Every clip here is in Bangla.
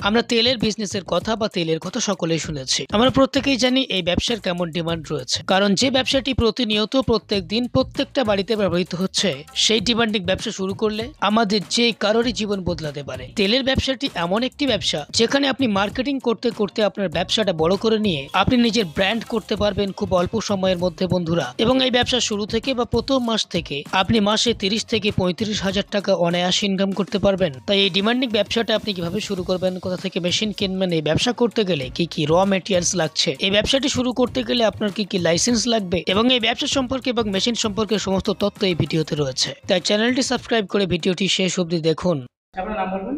আমরা তেলের বিজনেসের কথা বা তেলের কথা সকলেই শুনেছি। আমরা প্রত্যেকেই জানি এই ব্যবসার কেমন ডিমান্ড রয়েছে, কারণ যে ব্যবসাটি প্রতিনিয়ত প্রত্যেক দিন প্রত্যেকটা বাড়িতে ব্যবহৃত হচ্ছে, সেই ডিমান্ডিং ব্যবসা শুরু করলে আমাদের যে কারোরই জীবন বদলাতে পারে। তেলের ব্যবসাটি এমন একটি ব্যবসা যেখানে আপনি মার্কেটিং করতে করতে আপনার ব্যবসাটা বড় করে নিয়ে আপনি নিজের ব্র্যান্ড করতে পারবেন খুব অল্প সময়ের মধ্যে বন্ধুরা। এবং এই ব্যবসা শুরু থেকে বা প্রথম মাস থেকে আপনি মাসে 30 থেকে 35,000 টাকা অনায়াসে ইনকাম করতে পারবেন। তাই এই ডিমান্ডিং ব্যবসাটা আপনি কিভাবে শুরু করবেন, কোথা থেকে মেশিন কিনবেন, এই ব্যবসা করতে গেলে কি কি র মেটেরিয়ালস লাগছে, এই ব্যবসাটি শুরু করতে গেলে আপনার কি কি লাইসেন্স লাগবে, এবং এই ব্যবসা সম্পর্কে এবং মেশিন সম্পর্কে সমস্ত তথ্য এই ভিডিওতে রয়েছে। তাই চ্যানেলটি সাবস্ক্রাইব করে ভিডিওটি শেষ অবধি দেখুন। আপনার নাম বলবেন?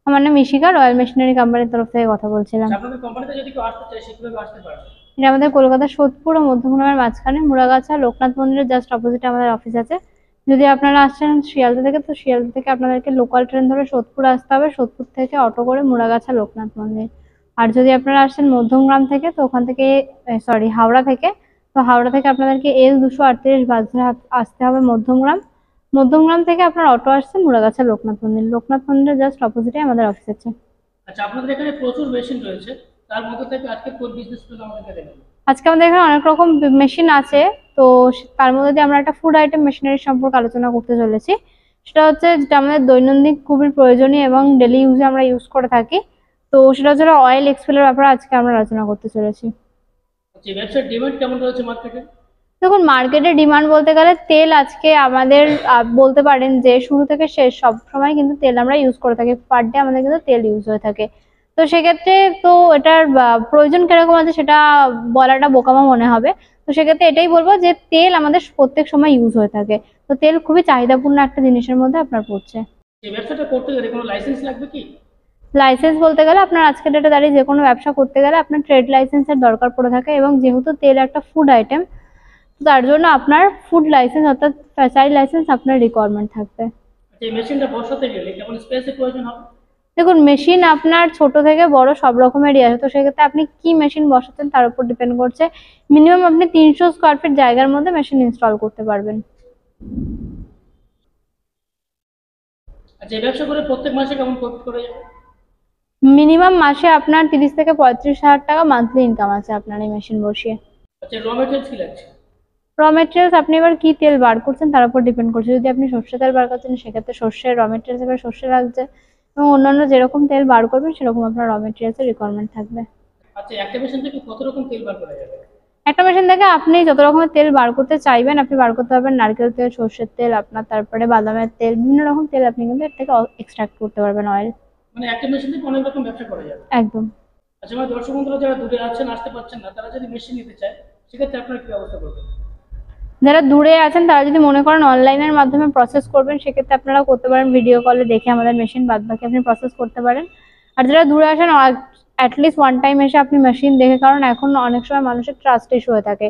আমার নাম ইশিকা, রয়্যাল মেশিনারি কোম্পানির তরফ থেকে কথা বলছিলাম। আপনাদের কোম্পানিতে যদি কেউ আসতে চায় সে কিভাবে আসতে পারবে? এটা আমাদের কলকাতা সোদপুর ও মধ্যমগ্রামের মাঝখানে মুড়াগাছা লোকনাথ মন্দিরের জাস্ট অপোজিটে আমাদের অফিস আছে। যদি আপনারা আসছেন শিয়ালদা থেকে, তো শিয়ালদা থেকে আপনাদেরকে লোকাল ট্রেন ধরে সোদপুর আসতে হবে, সোদপুর থেকে অটো করে মুড়াগাছা লোকনাথ মন্দির। আর যদি আপনারা আসছেন মধ্যমগ্রাম থেকে, তো ওখান থেকে হাওড়া থেকে, তো হাওড়া থেকে আপনাদেরকে L238 বাস ধরে আসতে হবে মধ্যমগ্রাম। মধ্যমগ্রাম থেকে আপনার অটো আসছে মুড়াগাছা লোকনাথ মন্দির। লোকনাথ মন্দিরের জাস্ট অপোজিটে আমাদের অফিস আছে। আচ্ছা, আপনাদের এখানে প্রচুর মেশিন রয়েছে, তার মধ্যে থেকে আজকে কোন বিজনেস প্ল্যান আমাদেরকে দেবেন? আজকে আমাদের এখানে অনেক রকম মেশিন আছে, তো তার মধ্যে দিয়ে আমরা একটা ফুড আইটেম মেশিনারি সম্পর্কে আলোচনা করতে চলেছি। সেটা হচ্ছে যেটা আমাদের দৈনন্দিন খুবই প্রয়োজনীয় এবং ডেলি ইউজে আমরা ইউজ করে থাকি। তো সেটা হচ্ছে অয়েল এক্সপেলের ব্যাপারে আজকে আমরা আলোচনা করতে চলেছি। যে ব্যবসার ডিমান্ড কেমন রয়েছে মার্কেটে? দেখুন, মার্কেটে ডিমান্ড বলতে গেলে তেল আজকে আমাদের বলতে পারেন যে শুরু থেকে শেষ সব সময় কিন্তু তেল আমরা ইউজ করে থাকি। পার ডে আমাদের কিন্তু তেল ইউজ হয়ে থাকে। তো সেক্ষেত্রে তো এটার প্রয়োজন কিরকম আছে সেটা বলাটা বোকামো মনে হবে। তো সেক্ষেত্রে এটাই বলবো যে তেল আমাদের প্রত্যেক সময় ইউজ হয়ে থাকে। তো তেল খুবই চাহিদাপূর্ণ একটা জিনিসের মধ্যে আপনার পড়ছে। এই ব্যবসাটা করতে গেলে কোনো লাইসেন্স লাগবে কি? লাইসেন্স বলতে গেলে আপনার আজকের ডেটে দাঁড়িয়ে যে কোনো ব্যবসা করতে গেলে আপনার ট্রেড লাইসেন্সের দরকার পড়ে থাকে, এবং যেহেতু তেল একটা ফুড আইটেম, তার জন্য আপনার ফুড লাইসেন্স অর্থাৎ ফ্র্যাঞ্চাইজি লাইসেন্স আপনার রিকোয়ারমেন্ট থাকবে। এই মেশিনটা বসাতে গেলে কেমন স্পেসের প্রয়োজন হবে? দেখুন, মেশিন আপনার ছোট থেকে বড় সব রকমেরই আছে। তো সেক্ষেত্রে আপনি কি মেশিন বসাচ্ছেন তার উপর ডিপেন্ড করছে। মিনিমাম আপনি 300 স্কোয়ার ফিট জায়গার মধ্যে মেশিন ইনস্টল করতে পারবেন। আচ্ছা, এই ব্যবসা করে প্রত্যেক মাসে কেমন প্রফিট করা যাবে? মিনিমাম মাসে আপনার 30 থেকে 35,000 টাকা মান্থলি ইনকাম আছে আপনার এই মেশিন বসিয়ে। আচ্ছা, র মেটেরিয়ালস কি লাগছে? র মেটেরিয়ালস আপনি এবার কি তেল বার করছেন তার উপর ডিপেন্ড করছে। যদি আপনি সর্ষে তেল বার করছেন সেক্ষেত্রে সর্ষের র মেটেরিয়ালস এবার সর্ষে লাগছে, এবং অন্যান্য যেরকম তেল বার করবেন সেরকম আপনার র মেটেরিয়ালসের রিকোয়ারমেন্ট থাকবে। আচ্ছা, একটা মেশিন থেকে কত রকম তেল বার করা যাবে? একটা মেশিন থেকে আপনি যত রকমের তেল বার করতে চাইবেন আপনি বার করতে পারবেন। নারকেল তেল, সর্ষের তেল, আপনার তারপরে বাদামের তেল, বিভিন্ন রকম তেল আপনি কিন্তু এর থেকে এক্সট্রাক্ট করতে পারবেন অয়েল। মানে একটা মেশিন থেকে অনেক রকম ব্যবসা করা যাবে? একদম। আচ্ছা, আমার দর্শক বন্ধুরা যারা দূরে আছেন, আসতে পারছেন না, তারা যদি মেশিন নিতে চায় সেক্ষেত্রে আপনারা কি ব্যবস্থা করবেন? যারা দূরে আছেন তারা যদি মনে করেন অনলাইনের মাধ্যমে প্রসেস করবেন সেক্ষেত্রে আপনারা করতে পারেন, ভিডিও কলে দেখে আমাদের মেশিন বাদ বাকি আপনি প্রসেস করতে পারেন। আর যারা দূরে আসেন অ্যাটলিস্ট ওয়ান টাইম এসে আপনি মেশিন দেখে, কারণ এখন অনেক সময় মানুষের ট্রাস্ট ইস্যু হয়ে থাকে,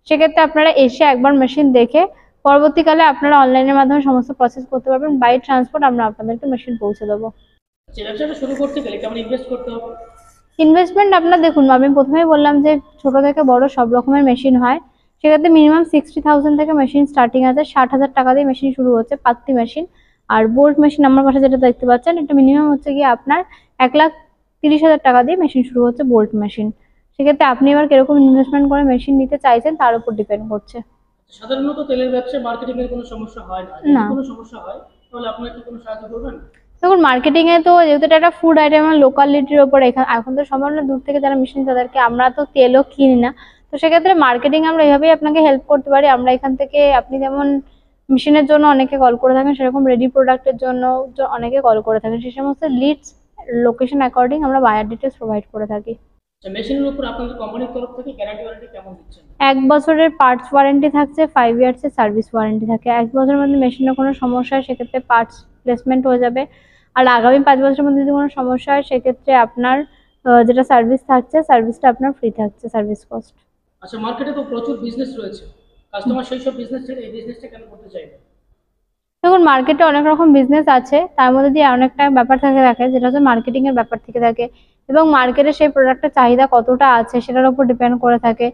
সেক্ষেত্রে আপনারা এসে একবার মেশিন দেখে পরবর্তীকালে আপনারা অনলাইনের মাধ্যমে সমস্ত প্রসেস করতে পারবেন। বাই ট্রান্সপোর্ট আমরা আপনাদেরকে মেশিন পৌঁছে দেবো। আচ্ছা, ব্যবসাটা শুরু করতে গেলে কেমন ইনভেস্ট করতে হবে? ইনভেস্টমেন্ট আপনার দেখুন, আমি প্রথমেই বললাম যে ছোট থেকে বড় সব রকমের মেশিন হয়। সেক্ষেত্রে মিনিমাম 60,000 থেকে মেশিন স্টার্টিং আছে। 60,000 টাকা দিয়ে মেশিন শুরু হচ্ছে, পাত্তি মেশিন। আর বোল্ট মেশিন আমার পাশে যেটা দেখতে পাচ্ছেন, এটা মিনিমাম হচ্ছে গিয়ে আপনার 1,30,000 টাকা দিয়ে মেশিন শুরু হচ্ছে, বোল্ট মেশিন। সেক্ষেত্রে আপনি এবার কিরকম ইনভেস্টমেন্ট করে মেশিন নিতে চাইছেন তার উপর ডিপেন্ড করছে। সাধারণত তেলের ব্যবসায় মার্কেটিং এর কোনো সমস্যা হয় না, যদি কোনো সমস্যা হয় তাহলে আপনারা কি কোনো সাহায্য করবেন? দেখুন, মার্কেটিং এ তো যেহেতু এটা একটা ফুড আইটেম লোকালিটির উপর, এখন তো সামান্য দূর থেকে যারা মেশিন তাদেরকে আমরা তো তেলও কিনি না। তো সেক্ষেত্রে মার্কেটিং আমরা এইভাবেই আপনাকে হেল্প করতে পারি। আমরা এখান থেকে আপনি যেমন মেশিনের জন্য অনেকে কল করে থাকেন, সেরকম রেডি প্রোডাক্টের জন্য অনেকে কল করে থাকেন। সেই সমস্ত লিডস লোকেশন অ্যাকর্ডিং আমরা বায়ার ডিটেলস প্রোভাইড করে থাকি। মেশিনের উপর আপনাদের কোম্পানির তরফ থেকে গ্যারান্টি ওয়ারেন্টি কেমন দিচ্ছেন? 1 বছরের পার্টস ওয়ারেন্টি থাকছে, 5 ইয়ার্সের সার্ভিস ওয়ারেন্টি থাকে। 1 বছরের মধ্যে মেশিনের কোনো সমস্যা হয় সেক্ষেত্রে পার্টস প্লেসমেন্ট হয়ে যাবে। আর আগামী 5 বছরের মধ্যে যদি কোনো সমস্যা হয় সেক্ষেত্রে আপনার যেটা সার্ভিস থাকছে, সার্ভিসটা আপনার ফ্রি থাকছে, সার্ভিস কস্ট। আচ্ছা, মার্কেটে তো প্রচুর বিজনেস রয়েছে, কাস্টমার সেই সব বিজনেস ছেড়ে এই বিজনেসটা কেন করতে চাইবে? দেখুন, মার্কেটে অনেক রকম বিজনেস আছে, তার মধ্যে দিয়ে অনেকটা ব্যাপার থাকে যেটা হচ্ছে মার্কেটিং এর ব্যাপার থেকে থাকে, এবং মার্কেটে সেই প্রোডাক্টের চাহিদা কতটা আছে সেটার উপর ডিপেন্ড করে থাকে।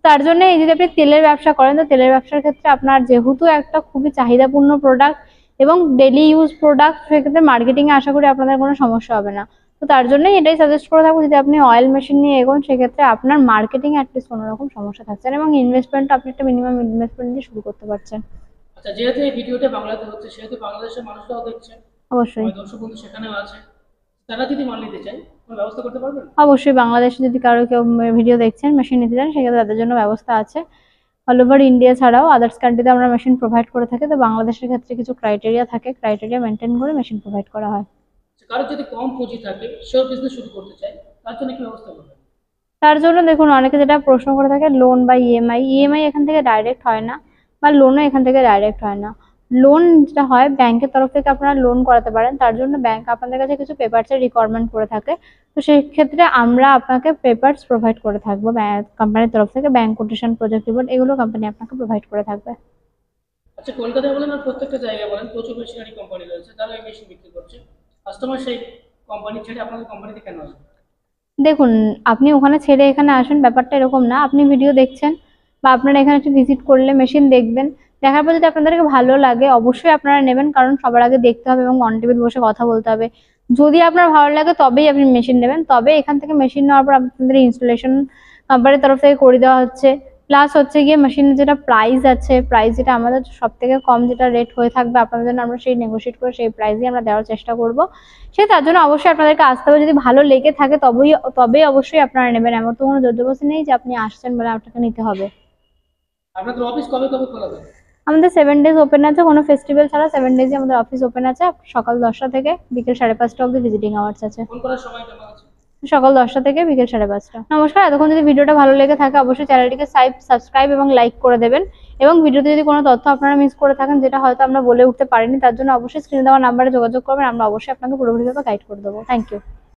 তার জন্য এই যদি আপনি তেলের ব্যবসা করেন, তো তেলের ব্যবসার ক্ষেত্রে আপনার যেহেতু একটা খুবই চাহিদাপূর্ণ প্রোডাক্ট এবং ডেলি ইউজ প্রোডাক্ট, সেক্ষেত্রে মার্কেটিং এ আশা করি আপনাদের কোনো সমস্যা হবে না। তো তার জন্যই এটাই সাজেস্ট করে থাকবো, যদি আপনি অয়েল মেশিন নিয়ে এগোন সেক্ষেত্রে আপনার মার্কেটিং অ্যাটলিস্ট কোনো রকম সমস্যা থাকছে না, এবং ইনভেস্টমেন্ট আপনি একটা মিনিমাম ইনভেস্টমেন্ট দিয়ে শুরু করতে পারছেন। আচ্ছা, যেহেতু এই ভিডিওটা বাংলাতে হচ্ছে সেহেতু বাংলাদেশের মানুষরাও দেখছে, অবশ্যই আমার দর্শক বন্ধু সেখানেও আছে, তারা যদি মাল নিতে চায় কোনো ব্যবস্থা করতে পারবেন? অবশ্যই বাংলাদেশে যদি কারো কেউ ভিডিও দেখছেন মেশিন নিতে চান সেক্ষেত্রে তাদের জন্য ব্যবস্থা আছে। অল ওভার ইন্ডিয়া ছাড়াও আদার্স কান্ট্রিতে আমরা মেশিন প্রোভাইড করে থাকি। তো বাংলাদেশের ক্ষেত্রে কিছু ক্রাইটেরিয়া থাকে, ক্রাইটেরিয়া মেনটেন করে মেশিন প্রোভাইড করা হয়। কারোর যদি কম পুঁজি থাকে, সেও বিজনেস শুরু করতে চায়, তার জন্য কি ব্যবস্থা করবেন? তার জন্য দেখুন, অনেকে যেটা প্রশ্ন করে থাকে লোন বা ইএমআই এখান থেকে ডাইরেক্ট হয় না, বা লোনও এখান থেকে ডাইরেক্ট হয় না। লোন যেটা হয় ব্যাংকের তরফ থেকে আপনারা লোন করাতে পারেন, তার জন্য ব্যাংক আপনাদের কাছে কিছু পেপারসের রিকোয়ারমেন্ট করে থাকে। তো সেই ক্ষেত্রে আমরা আপনাকে পেপারস প্রোভাইড করে থাকবো কোম্পানির তরফ থেকে, ব্যাংক কোটেশন, প্রজেক্ট রিপোর্ট, এগুলো কোম্পানি আপনাকে প্রোভাইড করে থাকবে। আচ্ছা, কলকাতায় বলেন আর প্রত্যেকটা জায়গায় বলেন, প্রচুর মেশিনারি কোম্পানি রয়েছে, তারা এই মেশিন বিক্রি করছে। কাস্টমার সেই কোম্পানি ছেড়ে আপনাদের কোম্পানিতে কেন আসবে? দেখুন, আপনি ওখানে ছেড়ে এখানে আসুন ব্যাপারটা এরকম না। আপনি ভিডিও দেখছেন বা আপনারা এখানে একটু ভিজিট করলে মেশিন দেখবেন, দেখার পর যদি আপনাদেরকে ভালো লাগে অবশ্যই আপনারা নেবেন, কারণ সবার আগে দেখতে হবে এবং অন টেবিল বসে কথা বলতে হবে। যদি আপনার ভালো লাগে তবেই আপনি মেশিন নেবেন। তবে এখান থেকে মেশিন নেওয়ার পর আপনাদের ইনস্টলেশন কোম্পানির তরফ থেকে করে দেওয়া হচ্ছে, প্লাস হচ্ছে গিয়ে মেশিনের যেটা প্রাইস আছে, প্রাইস যেটা আমাদের সব থেকে কম যেটা রেট হয়ে থাকবে আপনাদের জন্য, আমরা সেই নেগোশিয়েট করে সেই প্রাইসই আমরা দেওয়ার চেষ্টা করব। তার জন্য অবশ্যই আপনাদেরকে আসতে হবে, যদি ভালো লেগে থাকে তবেই অবশ্যই আপনারা নেবেন। এমন তো কোনো জোরজবরদস্তি নেই যে আপনি আসছেন বলে আপনাকে নিতে হবে। আপনাদের অফিস কবে কবে খোলা থাকে? আমাদের 7 days ওপেন আছে, কোনো ফেস্টিভ্যাল ছাড়া 7 days আমাদের অফিস ওপেন আছে। সকাল 10টা থেকে বিকেল 5:30 অবধি ভিজিটিং আওয়ার্স আছে। ফোন করার সময় কেমন আছে? সকাল 10টা থেকে বিকেল 5:30। নমস্কার, এতক্ষণ যদি ভিডিওটা ভালো লেগে থাকে অবশ্যই চ্যানেলটিকে সাবস্ক্রাইব এবং লাইক করে দেবেন, এবং ভিডিওতে যদি কোনো তথ্য আপনারা মিস করে থাকেন যেটা হয়তো আমরা বলে উঠতে পারিনি, তার জন্য অবশ্যই স্ক্রিনে দেওয়া নাম্বারে যোগাযোগ করবেন, আমরা অবশ্যই আপনাকে পুরোপুরিভাবে গাইড করে দেবো। Thank you.